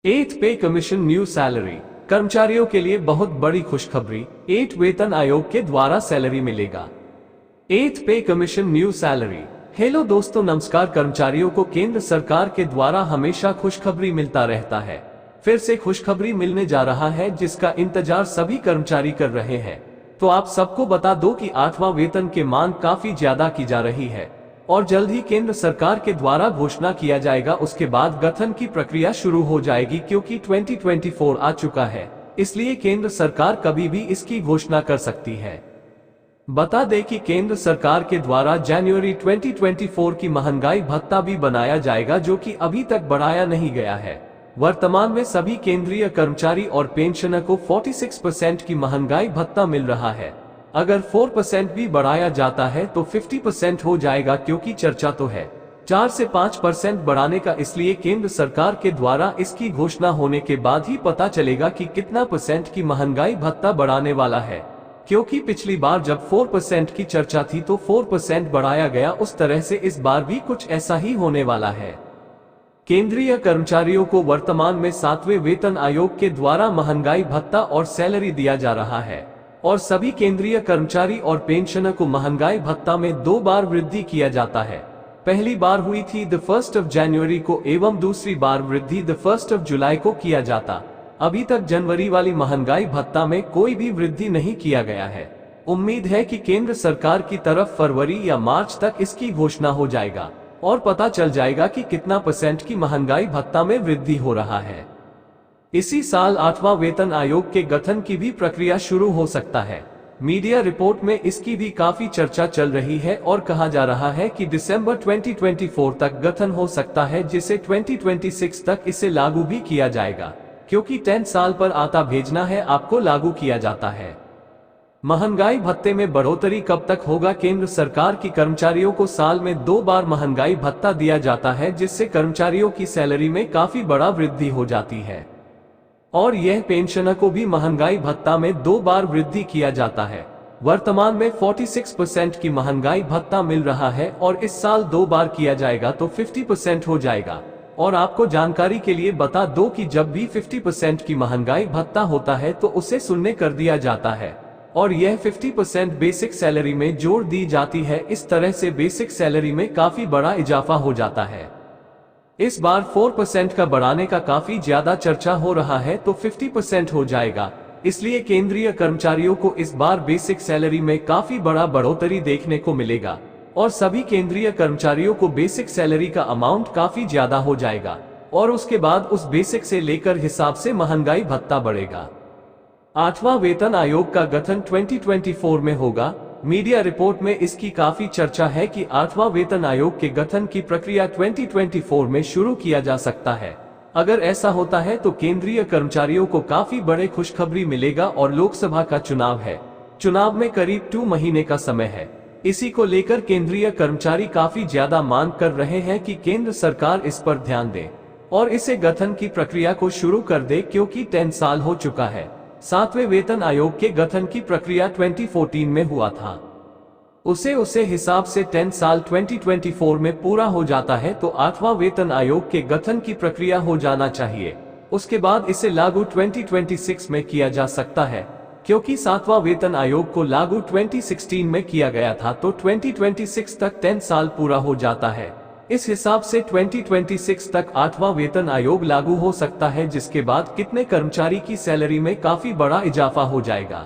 8th पे commission new salary. कर्मचारियों के लिए बहुत बड़ी खुशखबरी, 8 वेतन आयोग के द्वारा सैलरी मिलेगा। 8th पे कमीशन न्यू सैलरी। हेलो दोस्तों, नमस्कार। कर्मचारियों को केंद्र सरकार के द्वारा हमेशा खुशखबरी मिलता रहता है। फिर से खुशखबरी मिलने जा रहा है जिसका इंतजार सभी कर्मचारी कर रहे हैं। तो आप सबको बता दो कि 8वां वेतन के मांग काफी ज्यादा की जा रही है और जल्द ही केंद्र सरकार के द्वारा घोषणा किया जाएगा। उसके बाद गठन की प्रक्रिया शुरू हो जाएगी क्योंकि 2024 आ चुका है, इसलिए केंद्र सरकार कभी भी इसकी घोषणा कर सकती है। बता दें कि केंद्र सरकार के द्वारा जनवरी 2024 की महंगाई भत्ता भी बनाया जाएगा जो कि अभी तक बढ़ाया नहीं गया है। वर्तमान में सभी केंद्रीय कर्मचारी और पेंशनर को 46% की महंगाई भत्ता मिल रहा है। अगर 4% भी बढ़ाया जाता है तो 50% हो जाएगा क्योंकि चर्चा तो है 4 से 5% बढ़ाने का, इसलिए केंद्र सरकार के द्वारा इसकी घोषणा होने के बाद ही पता चलेगा कि कितना % की महंगाई भत्ता बढ़ाने वाला है। क्योंकि पिछली बार जब 4% की चर्चा थी तो 4% बढ़ाया गया, उस तरह से इस बार भी कुछ ऐसा ही होने वाला है। केंद्रीय कर्मचारियों को वर्तमान में 7वें वेतन आयोग के द्वारा महंगाई भत्ता और सैलरी दिया जा रहा है और सभी केंद्रीय कर्मचारी और पेंशनर को महंगाई भत्ता में 2 बार वृद्धि किया जाता है। पहली बार हुई थी 1 जनवरी को एवं दूसरी बार वृद्धि 1 जुलाई को किया जाता। अभी तक जनवरी वाली महंगाई भत्ता में कोई भी वृद्धि नहीं किया गया है। उम्मीद है कि केंद्र सरकार की तरफ फरवरी या मार्च तक इसकी घोषणा हो जाएगा और पता चल जाएगा कि कितना % की महंगाई भत्ता में वृद्धि हो रहा है। इसी साल 8वां वेतन आयोग के गठन की भी प्रक्रिया शुरू हो सकता है। मीडिया रिपोर्ट में इसकी भी काफी चर्चा चल रही है और कहा जा रहा है कि दिसंबर 2024 तक गठन हो सकता है, जिसे 2026 तक इसे लागू भी किया जाएगा क्योंकि 10 साल पर आता भेजना है आपको लागू किया जाता है। महंगाई भत्ते में बढ़ोतरी कब तक होगा? केंद्र सरकार की कर्मचारियों को साल में 2 बार महंगाई भत्ता दिया जाता है जिससे कर्मचारियों की सैलरी में काफी बड़ा वृद्धि हो जाती है और यह पेंशनर को भी महंगाई भत्ता में 2 बार वृद्धि किया जाता है। वर्तमान में 46% की महंगाई भत्ता मिल रहा है और इस साल 2 बार किया जाएगा तो 50% हो जाएगा। और आपको जानकारी के लिए बता दो कि जब भी 50% की महंगाई भत्ता होता है तो उसे शून्य कर दिया जाता है और यह 50% बेसिक सैलरी में जोड़ दी जाती है। इस तरह से बेसिक सैलरी में काफी बड़ा इजाफा हो जाता है। इस बार 4% का बढ़ाने का काफी ज्यादा चर्चा हो रहा है तो 50% हो जाएगा, इसलिए केंद्रीय कर्मचारियों को इस बार बेसिक सैलरी में काफी बड़ा बढ़ोतरी देखने को मिलेगा और सभी केंद्रीय कर्मचारियों को बेसिक सैलरी का अमाउंट काफी ज्यादा हो जाएगा और उसके बाद उस बेसिक से लेकर हिसाब से महंगाई भत्ता बढ़ेगा। 8वां वेतन आयोग का गठन 2024 में होगा। मीडिया रिपोर्ट में इसकी काफी चर्चा है कि 8वां वेतन आयोग के गठन की प्रक्रिया 2024 में शुरू किया जा सकता है। अगर ऐसा होता है तो केंद्रीय कर्मचारियों को काफी बड़े खुशखबरी मिलेगा और लोकसभा का चुनाव है। चुनाव में करीब 2 महीने का समय है। इसी को लेकर केंद्रीय कर्मचारी काफी ज्यादा मांग कर रहे हैं कि केंद्र सरकार इस पर ध्यान दे और इसे गठन की प्रक्रिया को शुरू कर दे क्योंकि 10 साल हो चुका है। 7वें वेतन आयोग के गठन की प्रक्रिया 2014 में हुआ था। उसे हिसाब से 10 साल 2024 में पूरा हो जाता है तो 8वां वेतन आयोग के गठन की प्रक्रिया हो जाना चाहिए। उसके बाद इसे लागू 2026 में किया जा सकता है क्योंकि 7वां वेतन आयोग को लागू 2016 में किया गया था तो 2026 तक 10 साल पूरा हो जाता है। इस हिसाब से 2026 तक 8वां वेतन आयोग लागू हो सकता है, जिसके बाद कितने कर्मचारी की सैलरी में काफी बड़ा इजाफा हो जाएगा।